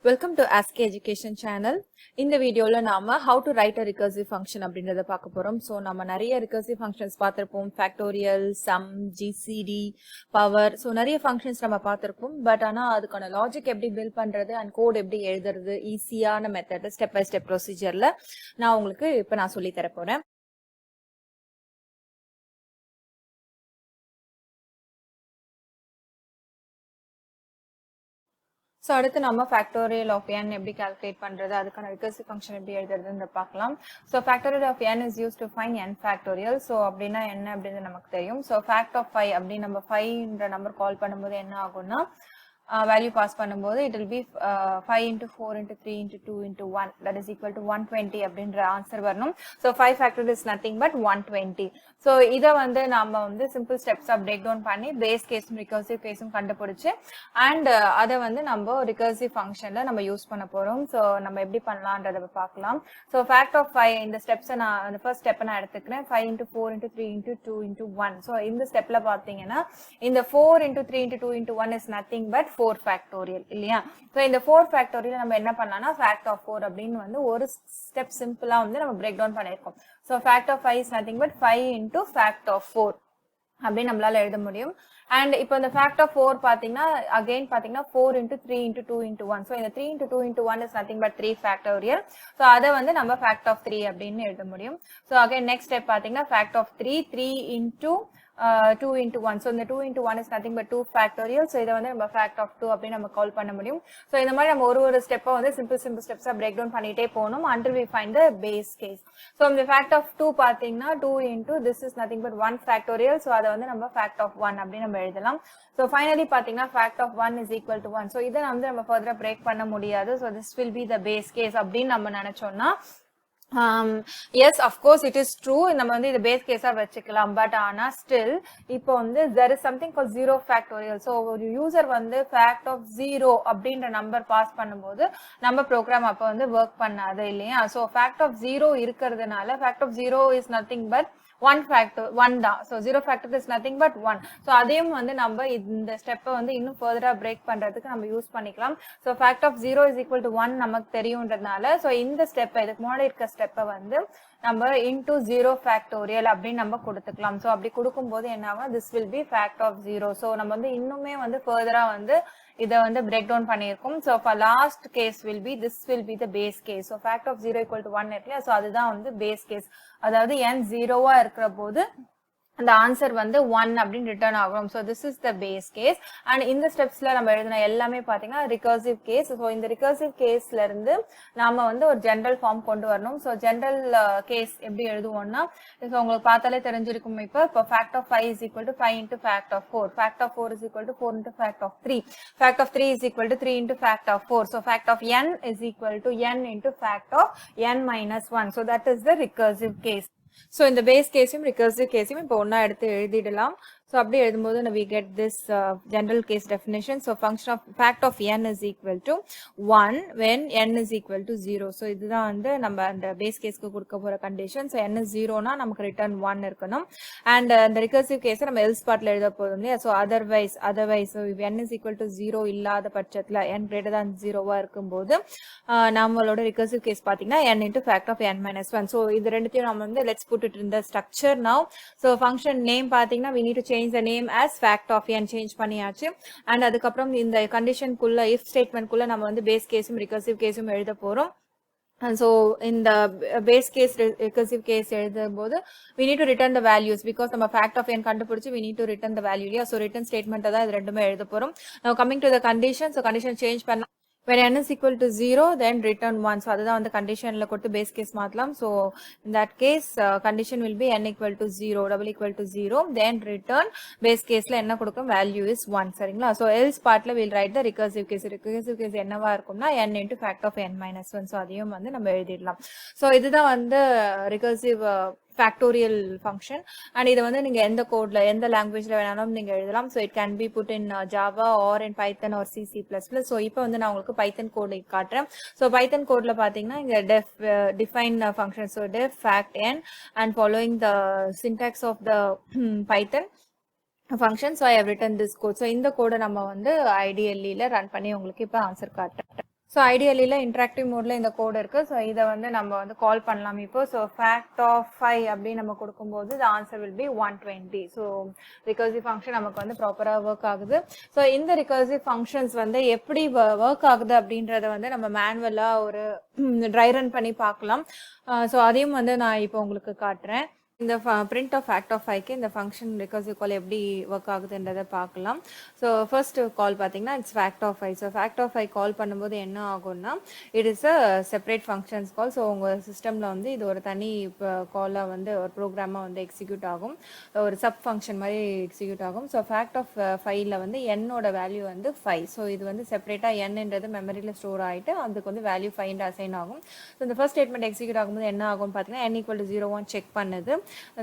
Welcome to Ask Education channel. இந்த வீடியோல நாம how to write a recursive function அப்படின்றத பார்க்க போறோம். So நம்ம நிறைய recursive functions பார்த்திருப்போம். Factorial, sum, GCD, power. So நிறைய functions நம்ம பார்த்திருப்போம். But ஆனா அதுக்கான logic எப்படி build பண்றது and code எப்படி எழுதுறது ஈஸியான மெத்தட் ஸ்டெப் பை ஸ்டெப் ப்ரொசீஜர்ல நான் உங்களுக்கு இப்ப நான் சொல்லி தர போறேன். So அடுத்து நம்ம factorial of n எப்படி calculate பண்றது அதுக்கான recursive function எப்படி எழுதுறதுன்னு பார்க்கலாம். So factorial of n is used to find n factorial. So அப்படினா என்ன அப்படினு நமக்கு தெரியும். So fact of 5 அப்படி நம்ம 5 ன்ற நம்பர் கால் பண்ணும்போது என்ன ஆகும்னா value pass பண்ணும்போது it will be 5 into 4 into 3 into 2 into 1 that is equal to 120 அப்படின்ற ஆன்சர் வரணும். So 5 factorial is nothing but 120. So இத வந்து நாம வந்து simple steps break down பண்ணி base case recursive case கண்டுபிடிச்சு and அத வந்து நம்ம recursive functionல நம்ம யூஸ் பண்ண போறோம். So நம்ம எப்படி பண்ணலாம்ன்றத பார்க்கலாம். So fact of 5 இந்த steps நான் அந்த first step நான் எடுத்துக்கிறேன். 5 into 4 into 3 into 2 into 1. So இந்த stepல பாத்தீங்கன்னா இந்த 4 into 3 into 2 into 1 is nothing but 4 factorial இல்லையா. So இந்த 4 factorial நம்ம என்ன பண்ணலாம்னா fact of 4 அப்படின்னு வந்து ஒரு ஸ்டெப் சிம்பிளா வந்து நம்ம break down பண்ணிருக்கோம். So fact of 5 is nothing but 5 into fact of 4 அப்படி நம்மளால எழுத முடியும். And இப்போ இந்த fact of 4 பாத்தீங்கன்னா again பாத்தீங்கன்னா 4 into 3 into 2 into 1. So இந்த 3 into 2 into 1 is nothing but 3 factorial. So அத வந்து நம்ம fact of 3 அப்படின்னு எழுத முடியும். So again next step பாத்தீங்கன்னா fact of 3 into 2 into 1. So இந்த 2 into 1 is nothing but 2 factorial. So இத வந்து நம்ம fact of 2 அப்படி நம்ம கால் பண்ண முடியும். So இந்த மாதிரி நம்ம ஒரு ஸ்டெப்பை வந்து simple steps break down பண்ணிட்டே போகணும் until we find the base case. So இந்த fact of 2 பாத்தீங்கன்னா 2 into this is nothing but 1 factorial. So அத வந்து நம்ம fact of 1 அப்படி நம்ம எழுதலாம். So finally பாத்தீங்கன்னா fact of 1 is equal to 1. So இத வந்து நம்ம further break பண்ண முடியாது. So this will be the base case அப்படின்னு நம்ம நினைச்சோம்னா yes of course it is true நம்ம வந்து இது பேஸ் கேஸா வெச்சுக்கலாம் பட் ஆனா still இப்போ வந்து there is something called 0 factorial. so ஒரு யூசர் வந்து fact of 0 அப்படின்ற நம்பர் பாஸ் பண்ணும்போது நம்ம ப்ரோக்ராம் அப்ப வந்து வர்க் பண்ணாது இல்லையா. so fact of 0 இருக்கிறதுனால fact of 0 is nothing but 1 தான். so 0 factor is nothing but 1. so அதையும் வந்து நம்ம இந்த ஸ்டெப்பை வந்து இன்னும் further break பண்றதுக்கு நம்ம யூஸ் பண்ணிக்கலாம். so fact of 0 is equal to 1 நமக்கு தெரியும்ன்றதுனால so இந்த ஸ்டெப்பை இதுக்கு முன்னாடி இருக்க ஸ்டெப்பை வந்து நம்ம into 0 factorial அப்படின்னு நம்ம கொடுத்துக்கலாம். so அப்படி கொடுக்கும்போது என்ன ஆகும் this will be fact of 0. so நம்ம வந்து இன்னுமே வந்து further வந்து இத வந்து break down பண்ணிருக்கோம். so for last case will be this will be the base case. so fact of 0 equal to 1 இருக்குல்ல so அதுதான் வந்து base case. அதாவது n 0வா இருக்கிற போது அந்த ஆன்சர் வந்து 1 அப்படின்னு ரிட்டர்ன் ஆகும். so this is the base case. and இந்த ஸ்டெப்ஸ்ல நம்ம எழுதின எல்லாமே பாத்தீங்கன்னா recursive case. so இந்த recursive caseல இருந்து நாம வந்து ஒரு ஜெனரல் ஃபார்ம் கொண்டு வரணும். so ஜெனரல் கேஸ் எப்படி எழுதுவோம்னா so உங்களுக்கு பார்த்தாலே தெரிஞ்சிருக்கும். இப்போ fact of 5 is equal to 5 into fact of 4. fact of 4 is equal to 4 into fact of 3. fact of 3 is equal to 3 into fact of 4. so fact of n is equal to n into fact of n minus 1. so that is the recursive case. so இந்த base கேஸையும் recursive கேஸையும் இப்போ ஒண்ணா எடுத்து எழுதிடலாம். so அப்படி எழுதும்போது we get this general case definition. so function of fact of n is equal to 1 when n is equal to 0. so இதுதான் வந்து நம்ம அந்த பேஸ் கேஸ்க்கு கொடுக்க போற கண்டிஷன். so n is 0னா நமக்கு ரிட்டர்ன் 1 இருக்கணும். and அந்த recursive case நம்ம else partல எழுத போறோம் இல்லையா. so otherwise so if n is equal to 0 இல்லாத பட்சத்துல n greater than 0வா இருக்கும்போது நம்மளோட recursive case பாத்தீங்கன்னா n into fact of n minus 1. so இது ரெண்டுத்தையும் நம்ம வந்து let's put it in the structure now. so function name பாத்தீங்கன்னா we need to change the name as fact of n change பண்ணியாச்சு. and அதுக்கப்புறம் இந்த condition குள்ள if statement குள்ள நம்ம வந்து base caseம் recursive caseம் எழுத போறோம். and so in the base case recursive case எழுதும்போது we need to return the values because நம்ம fact of n கண்டுபிடிச்சு we need to return the value இல்லையா. so return statement தான் இது ரெண்டுமே எழுத போறோம். now coming to the condition. so condition change பண்ண when n is equal to 0 then return 1. so அதுதான் வந்து conditionல கொடுத்து base case மாத்தலாம். so in that case condition will be n equal to 0 double equal to 0 then return base caseல என்ன கொடுக்கும் value is 1. சரிங்களா. so else partல we'll write the recursive case. recursive case என்னவா இருக்கும்னா n into fact of n minus 1. so அதையும் வந்து நம்ம எழுதிடலாம். so இதுதான் வந்து recursive factorial function. and இத வந்து நீங்க எந்த கோட்ல எந்த லாங்குவேஜ்ல வேணாலும் நீங்க எழுதலாம். so it can be put in java or in python or c++. so இப்போ வந்து நான் உங்களுக்கு python கோட் காட்டுறேன். so python கோட்ல பாத்தீங்கன்னா இங்க define function. so def fact n and following the syntax of the python function. so I have written this code. so இந்த கோட நம்ம வந்து ideally ல ரன் பண்ணி உங்களுக்கு இப்ப ஆன்சர் காட்டுறேன். ஸோ ஐடியலியில் இன்ட்ராக்டிவ் மோடில் இந்த கோடு இருக்குது. ஸோ இதை வந்து நம்ம வந்து கால் பண்ணலாம் இப்போ. ஸோ ஃபேக்ட் ஆஃப் 5 அப்படின்னு நம்ம கொடுக்கும்போது the answer will be 120. So recursive function நமக்கு வந்து ப்ராப்பராக ஒர்க் ஆகுது. ஸோ இந்த ரிகர்சிவ் ஃபங்க்ஷன்ஸ் வந்து எப்படி ஒர்க் ஆகுது அப்படின்றத வந்து நம்ம மேனுவலாக ஒரு ட்ரை ரன் பண்ணி பார்க்கலாம். ஸோ அதையும் வந்து நான் இப்போ உங்களுக்கு காட்டுறேன். இந்த print of fact of 5க்கு இந்த ஃபங்க்ஷன் recursive call எப்படி ஒர்க் ஆகுதுன்றதை பார்க்கலாம். ஸோ ஃபர்ஸ்ட் கால் பார்த்தீங்கன்னா it's fact of 5. So fact of 5 கால் பண்ணும்போது என்ன ஆகும்னா it is a separate functions call. So உங்கள் சிஸ்டமில் வந்து இது ஒரு தனி காலாக வந்து ஒரு ப்ரோக்ராமாக வந்து எக்ஸிக்யூட் ஆகும், ஒரு சப் ஃபங்க்ஷன் மாதிரி எக்ஸிக்யூட் ஆகும். ஸோ fact of 5ல வந்து என்னோட வேல்யூ வந்து 5. ஸோ இது வந்து செப்பரேட்டாக என்னன்றது மெமரியில் ஸ்டோர் ஆகிட்டு அதுக்கு வந்து வேல்யூ 5 அசைன் ஆகும். ஸோ இந்த ஃபர்ஸ்ட் ஸ்டேட்மெண்ட் எக்ஸிக்யூட் ஆகும்போது என்ன ஆகும்னு பார்த்தீங்கன்னா n = 0 செக் பண்ணுது.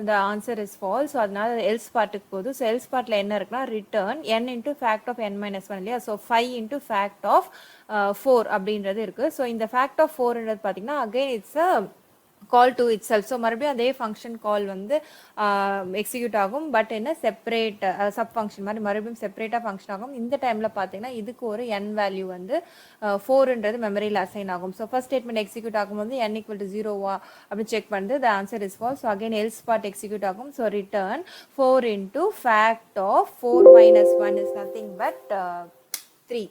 the answer is false. So அதனால else பார்ட்டுக்கு போகுது. ஸோ else பார்ட்டில் என்ன இருக்குன்னா return n into fact of n minus 1 இல்லையா. ஸோ 5 into fact of 4 அப்படின்றது இருக்குது. ஸோ இந்த fact of 4ன்றது பார்த்தீங்கன்னா again it's a call to itself. So மறுபடியும் அதே ஃபங்க்ஷன் கால் வந்து எக்ஸிக்யூட் ஆகும், பட் என்ன செப்பரேட் சப் ஃபங்க்ஷன் மாதிரி மறுபடியும் செப்பரேட்டாக ஃபங்க்ஷன் ஆகும். இந்த டைமில் பார்த்தீங்கன்னா இதுக்கு ஒரு n வேல்யூ வந்து 4ன்றது மெமரியில் அசைன் ஆகும். ஸோ ஃபர்ஸ்ட் ஸ்டேட்மெண்ட் எக்ஸிக்யூட் ஆகும்போது n = 0 அப்படின்னு செக் பண்ணுது. The answer is false. So again else part execute ஆகும். So return 4 into fact of 4 minus 1 is nothing but 3.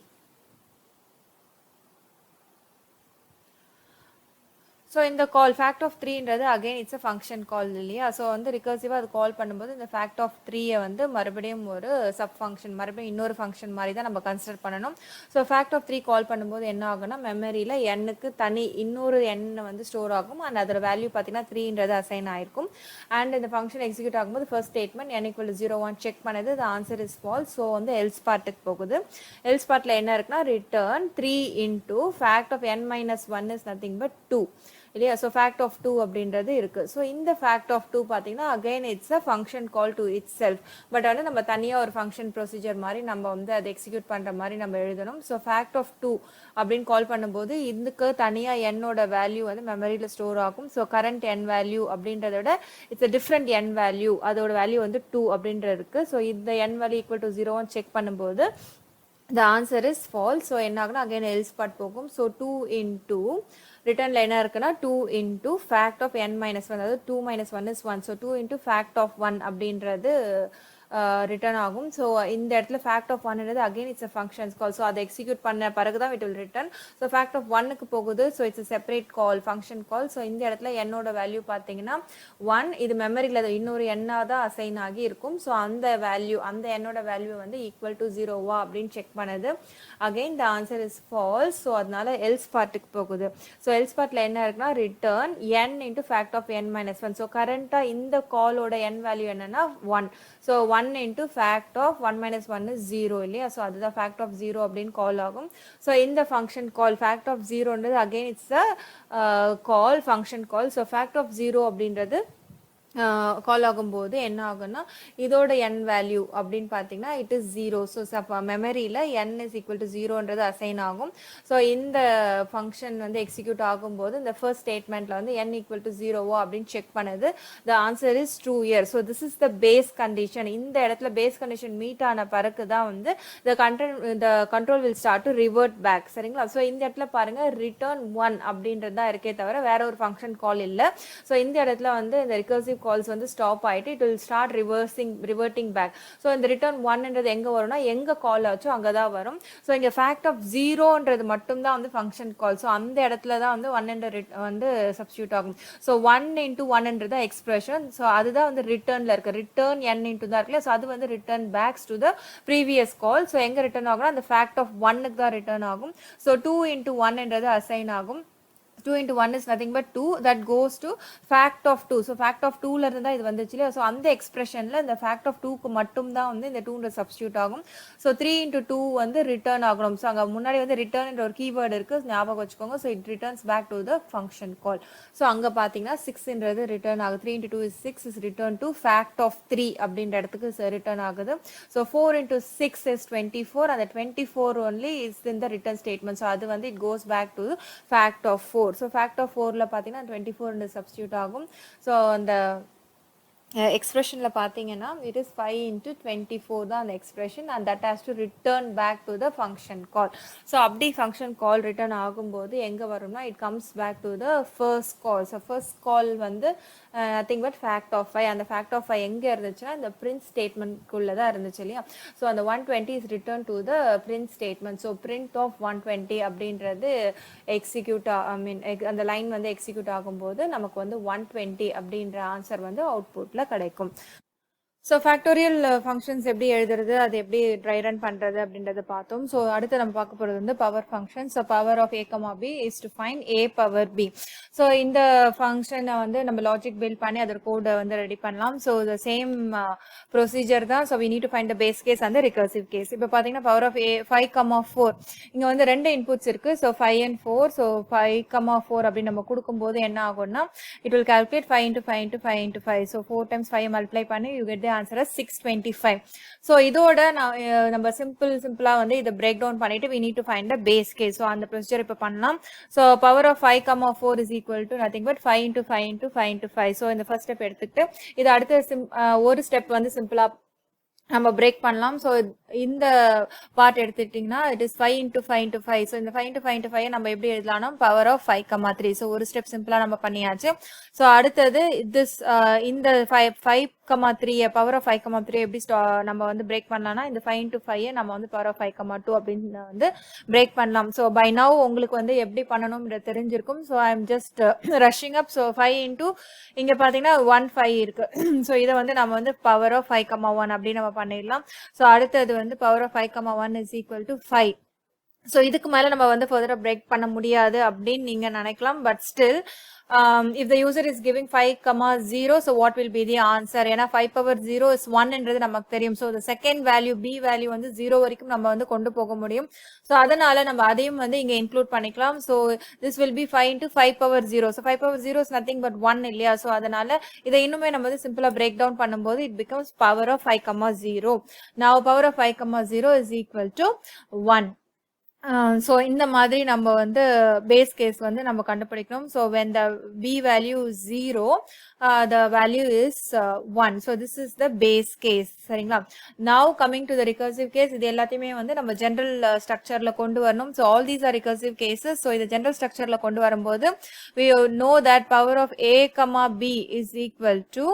So இந்த கால் ஃபேக்ட் ஆஃப் 3ன்றது again it's a function call இல்லையா. So வந்து ரிகர்சிவாக அது கால் பண்ணும்போது இந்த ஃபேக்ட் ஆஃப் 3யை வந்து மறுபடியும் ஒரு சப் ஃபங்க்ஷன் மறுபடியும் இன்னொரு ஃபங்க்ஷன் மாதிரி தான் நம்ம கன்சிடர் பண்ணணும். ஸோ ஃபேக்ட் ஆஃப் 3 கால் பண்ணும்போது என்ன ஆகும்னா மெமரியில் எண்ணுக்கு தனி இன்னொரு எண் வந்து ஸ்டோர் ஆகும் அண்ட் அதோட வேல்யூ பார்த்தீங்கன்னா 3ன்றது அசைன் ஆயிருக்கும். அண்ட் இந்த ஃபங்க்ஷன் எக்ஸிக்யூட் ஆகும்போது ஃபர்ஸ்ட் ஸ்டேட்மெண்ட் n = 0 செக் பண்ணது. த ஆன்சர் இஸ் ஃபால்ஸ். ஸோ வந்து எல்ஸ் பார்ட்டுக்கு போகுது. எல்ஸ் பார்ட்டில் என்ன இருக்குன்னா return 3 into fact of n minus 1 is nothing but 2 இல்லையா. ஸோ ஃபேக்ட் ஆஃப் 2 அப்படின்றது இருக்குது. ஸோ இந்த ஃபேக்ட் ஆஃப் 2 பார்த்தீங்கன்னா again it's a function call to it's self. But வந்து நம்ம தனியாக ஒரு ஃபங்க்ஷன் ப்ரொசீஜர் மாதிரி நம்ம வந்து அதை எக்ஸிக்யூட் பண்ணுற மாதிரி நம்ம எழுதணும். ஸோ ஃபேக்ட் ஆஃப் 2 அப்படின்னு கால் பண்ணும்போது இதுக்கு தனியாக என்னோட வேல்யூ வந்து மெமரியில் ஸ்டோர் ஆகும். ஸோ கரண்ட் n வேல்யூ அப்படின்றத விட it's a different n value, அதோட வேல்யூ வந்து 2 அப்படின்றது இருக்குது. ஸோ இந்த n வேல்யூ = 0 செக் பண்ணும்போது the answer is false. So என்ன ஆகுனா அகைன் எல்ஸ் பார்ட் போகும். ஸோ 2 into ரிட்டர்னில் என்ன இருக்குன்னா 2 into fact of n minus 1, அதாவது 2 minus 1 is 1. So 2 into fact of 1 அப்படின்றது ரிட்டர்ன் ஆகும். ஸோ இந்த இடத்துல ஃபேக்ட் ஆஃப் 1ன்றது again it's a functions call. So அதை எக்ஸிக்யூட் பண்ண பிறகு தான் it will return. So fact of 1க்கு போகுது. So it's separate call function call. So இந்த இடத்துல என்னோட வேல்யூ பார்த்தீங்கன்னா 1. இது மெமரியில் இன்னொரு எண்ணாக தான் அசைன் ஆகி இருக்கும். ஸோ அந்த வேல்யூ அந்த என்னோட வேல்யூ வந்து = 0 அப்படின்னு செக் பண்ணுது. Again the answer is false. So அதனால எல்ஸ் பார்ட்டுக்கு போகுது. ஸோ எல்ஸ் பார்ட்டில் என்ன இருக்குன்னா return n into fact of n minus 1. So கரண்ட்டாக இந்த காலோட n வேல்யூ என்னன்னா 1. So 1 into fact of 1 minus 1 is 0 இல்லையா. ஸோ அதுதான் fact of 0 அப்படின்னு கால் ஆகும். ஸோ இந்த ஃபங்க்ஷன் கால் fact of 0ன்றது again it's a call function call. So fact of 0 அப்படின்றது கால் ஆகும்போது என்ன ஆகும்னா இதோட n வேல்யூ அப்படின்னு பார்த்தீங்கன்னா இட் இஸ் 0. ஸோ மெமரியில் n is equal to 0ன்றது அசைன் ஆகும். ஸோ இந்த ஃபங்க்ஷன் வந்து எக்ஸிக்யூட் ஆகும்போது இந்த ஃபர்ஸ்ட் ஸ்டேட்மெண்ட்டில் வந்து n = 0 அப்படின்னு செக் பண்ணுது. The answer is true year. So this is the base condition. இந்த இடத்துல பேஸ் கண்டிஷன் மீட் ஆன பிறகு தான் வந்து the control will start to revert back. சரிங்களா. ஸோ இந்த இடத்துல பாருங்க ரிட்டர்ன் 1 அப்படின்றது தான் இருக்கே தவிர வேற ஒரு ஃபங்க்ஷன் கால் இல்லை. ஸோ இந்த இடத்துல வந்து இந்த ரிகர்சிவ் கால்ஸ் வந்து ஸ்டாப் ஆயிட்டு it will start reverting back. So இந்த ரிட்டர்ன் 1ன்றது எங்கே வரும்னா எங்கே கால் ஆச்சோ அங்கே தான் வரும். ஸோ இங்கே ஃபேக்ட் ஆஃப் 0ன்றது மட்டும்தான் வந்து ஃபங்க்ஷன் கால். ஸோ அந்த இடத்துல தான் வந்து 1 வந்து சப்ஸ்டியூட் ஆகும். ஸோ 1 into 1ன்றது எக்ஸ்பிரஷன். ஸோ அதுதான் வந்து ரிட்டர்னில் இருக்குது. ரிட்டர்ன் n into தான் இருக்குல்ல. ஸோ அது வந்து return backs to the previous call. So எங்கே ரிட்டர்ன் ஆகும்னா அந்த ஃபேக்ட் ஆஃப் 1க்கு தான் ரிட்டர்ன் ஆகும். ஸோ 2 into 1ன்றது அசைன் ஆகும். 2 into 1 is nothing but 2 that goes to fact of 2. So fact of 2ல இருந்து தான் இது வந்துச்சு இல்லையா. ஸோ அந்த எக்ஸ்பிரஷனில் இந்த fact of 2க்கு மட்டும் தான் வந்து இந்த 2ன்ற சப்ஸ்டியூட் ஆகும். ஸோ 3 into 2 வந்து ரிட்டர்ன் ஆகணும். ஸோ அங்கே முன்னாடி வந்து ரிட்டர்ன் ஒரு கீவேர்டு இருக்குது, ஞாபகம் வச்சுக்கோங்க. So it returns back to the function call. So அங்கே பார்த்தீங்கன்னா 6ன்றது ரிட்டர்ன் ஆகுது. 3 into 2 is 6 is return to fact of 3 அப்படின்ற இடத்துக்கு ரிட்டர்ன் ஆகுது. So 4 into 6 is 24. அந்த 24 only is in the return statement. So அது வந்து it goes back to fact of 4. So fact of 4ல பார்த்தீங்கன்னா 24 சப்ஸ்டியூட் ஆகும். ஸோ அந்த எக்ஸ்பிரஷனில் பார்த்தீங்கன்னா it is 5 into 24 தான் அந்த expression and that has to return back to the function call. So அப்படி ஃபங்க்ஷன் கால் ரிட்டர்ன் ஆகும்போது எங்கே வரும்னா it comes back to the first call. So first கால் வந்து நத்திங் பட் ஃபேக்ட் ஆஃப் 5. அந்த ஃபேக்ட் ஆஃப் 5 எங்கே இருந்துச்சுன்னா இந்த பிரிண்ட் ஸ்டேட்மெண்ட்குள்ளே தான் இருந்துச்சு இல்லையா. ஸோ அந்த 120 is return to the print statement. So print of 120 அப்படின்றது எக்ஸிக்யூட் அந்த லைன் வந்து எக்ஸிக்யூட் ஆகும்போது நமக்கு வந்து 120 அப்படின்ற ஆன்சர் வந்து அவுட்புட்டில் கிடைக்கும். ஸோ ஃபேக்டோரியல் ஃபங்க்ஷன்ஸ் எப்படி எழுதுறது, அது எப்படி ட்ரை ரன் பண்ணுறது அப்படின்றத பார்த்தோம். ஸோ அடுத்து நம்ம பார்க்க போகிறது வந்து power function. So power of a, b is to find a power b. So இந்த ஃபங்க்ஷனை வந்து நம்ம லாஜிக் பில்ட் பண்ணி அதோட கோடை வந்து ரெடி பண்ணலாம். ஸோ த சேம் ப்ரொசீஜர் தான். So we need to find the base case அந்த ரிகர்சிவ் கேஸ். இப்போ பார்த்தீங்கன்னா பவர் ஆஃப் a 5, 4 இங்கே வந்து 2 இன்புட்ஸ் இருக்குது. So 5 and 4. ஸோ 5, 4 அப்படின்னு நம்ம கொடுக்கும்போது என்ன ஆகும்னா it will calculate 5 into 5 into 5 into 5. So 4 times 5 multiply பண்ணி யூ கெட் ஆன்சர் 625. ஸோ இதோட நம்ம சிம்பிளா வந்து இதை பிரேக் டவுன் பண்ணிட்டு we need to find the base case. So அந்த ப்ரொசீஜர் இப்போ பண்ணலாம். So power of 5, 4 is equal to nothing but 5 into 5 into 5 into 5. So இந்த ஃபர்ஸ்ட் ஸ்டெப் எடுத்துக்கிட்டு இது அடுத்த ஒரு ஸ்டெப் வந்து சிம்பிளா நம்ம பிரேக் பண்ணலாம். ஸோ இந்த பார்ட் எடுத்துக்கிட்டிங்கன்னா it is 5 into 5 into 5. So இந்த 5 into 5 into 5 நம்ம எப்படி எழுதலாம்னா பவர் ஆஃப் 5, 3. ஸோ ஒரு ஸ்டெப் சிம்பிளா நம்ம பண்ணியாச்சு. ஸோ அடுத்தது இந்த 5, 3 பவர் ஆஃப் 5, 3 எப்படி நம்ம வந்து பிரேக் பண்ணலாம்னா இந்த 5 into 5 நம்ம வந்து பவர் ஆஃப் 5, 2 அப்படின்னு வந்து பிரேக் பண்ணலாம். ஸோ பை நவ் உங்களுக்கு வந்து எப்படி பண்ணணும்ன்றது தெரிஞ்சிருக்கும். So I am just rushing up. So 5 into இங்க பாத்தீங்கன்னா 1, 5 இருக்கு. ஸோ இதை வந்து நம்ம வந்து பவர் ஆஃப் 5, 1 அப்படின்னு நம்ம பண்ணிடலாம். ஸோ அடுத்தது வந்து power of 5, 1 is equal to 5. So இதுக்கு மேல நம்ம வந்து ஃபர்தரா பிரேக் பண்ண முடியாது அப்படின்னு நீங்க நினைக்கலாம். But still if the user is giving 5, 0, so what will be the answer? ஏன்னா 5 power 0 is 1 என்றது நமக்கு தெரியும். So the second value b value வந்து 0 வரைக்கும் நம்ம வந்து கொண்டு போக முடியும். ஸோ அதனால நம்ம அதையும் வந்து இங்க இன்க்ளூட் பண்ணிக்கலாம். So this will be 5 into 5 power 0. So 5 power 0 is nothing but 1 இல்லையா. ஸோ அதனால இதை இன்னுமே நம்ம வந்து சிம்பிளா பிரேக் டவுன் பண்ணும்போது it becomes power of 5, 0. Now power of 5, 0 is equal to 1. So இந்த மாதிரி நம்ம வந்து பேஸ் கேஸ் வந்து நம்ம கண்டுபிடிக்கணும். So when the b value is 0, the value is 1. So this is the base case. சரிங்களா. now coming to the recursive case, இது எல்லாத்தையுமே வந்து நம்ம ஜெனரல் ஸ்ட்ரக்சர்ல கொண்டு வரணும். So all these are recursive cases. So இது ஜெனரல் ஸ்ட்ரக்சர்ல கொண்டு வரும்போது we know that power of a, b is equal to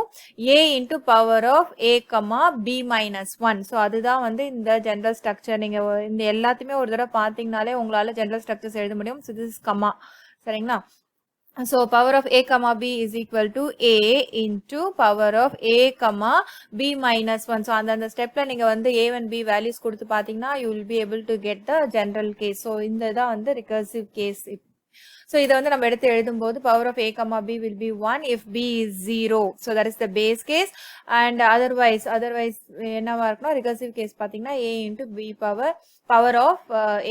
a into power of a, b minus 1. So அதுதான் வந்து இந்த ஜெனரல் ஸ்ட்ரக்சர். நீங்க இந்த எல்லாத்தையுமே ஒரு தடவை பார்த்தீங்கனாலே உங்களால ஜெனரல் ஸ்ட்ரக்சர்ஸ் எழுத முடியும். So this is comma. சரிங்களா. So power of a, b is equal to a into power of a, b minus 1. So அந்த ஸ்டெப்ல நீங்க வந்து a and b values கொடுத்து பாத்தீங்கன்னா you will be able to get the general case. So இந்த தான் வந்து recursive case. So இதை வந்து நம்ம எடுத்து எழுதும்போது power of a, b will be 1 if b is 0. So that is the base case. And otherwise என்னவா இருக்குன்னா recursive case பாத்தீங்கன்னா a into b power of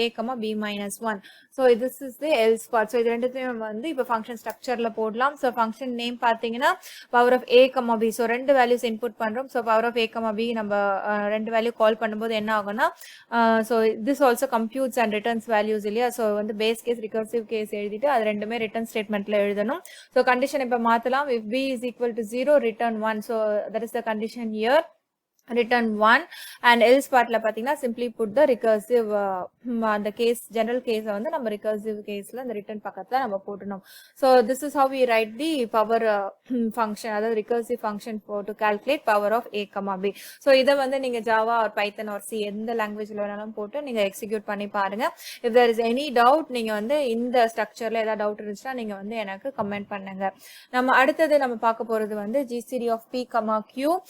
a, b minus 1. So this is the else part. So இது ரெண்டுத்தையும் வந்து இப்போ function ஸ்ட்ரக்சர்ல போடலாம். So function name பார்த்தீங்கன்னா power of a, b. So ரெண்டு வேல்யூஸ் இன்புட் பண்றோம். So power of a, b நம்ம ரெண்டு வேல்யூ கால் பண்ணும்போது என்ன ஆகும்னா so this also computes and returns values இல்லையா. ஸோ வந்து பேஸ் கேஸ் ரிகர்சிவ் கேஸ் எழுதிட்டு அது ரெண்டுமே ரிட்டர்ன் ஸ்டேட்மெண்ட்ல எழுதணும். ஸோ கண்டிஷன் இப்போ மாத்தலாம். if b is equal to 0, return 1. So that is the condition here. return 1 and else partல பாத்தீங்கன்னா simply put the recursive அந்த case general case வந்து நம்ம recursive caseல அந்த return பக்கத்துல நம்ம போடணும். So this is how we write the power function, அதாவது recursive function to calculate power of a, b. So இத வந்து நீங்க Java or Python or C எந்த லாங்குவேஜ்ல வேணாலும் போட்டு நீங்க எக்ஸிக்யூட் பண்ணி பாருங்க. if there is any doubt நீங்க வந்து இந்த ஸ்ட்ரக்சர்ல ஏதாவது டவுட் இருந்துச்சுன்னா நீங்க வந்து எனக்கு கமெண்ட் பண்ணுங்க. நம்ம அடுத்தது நம்ம பார்க்க போறது வந்து GCD of p, q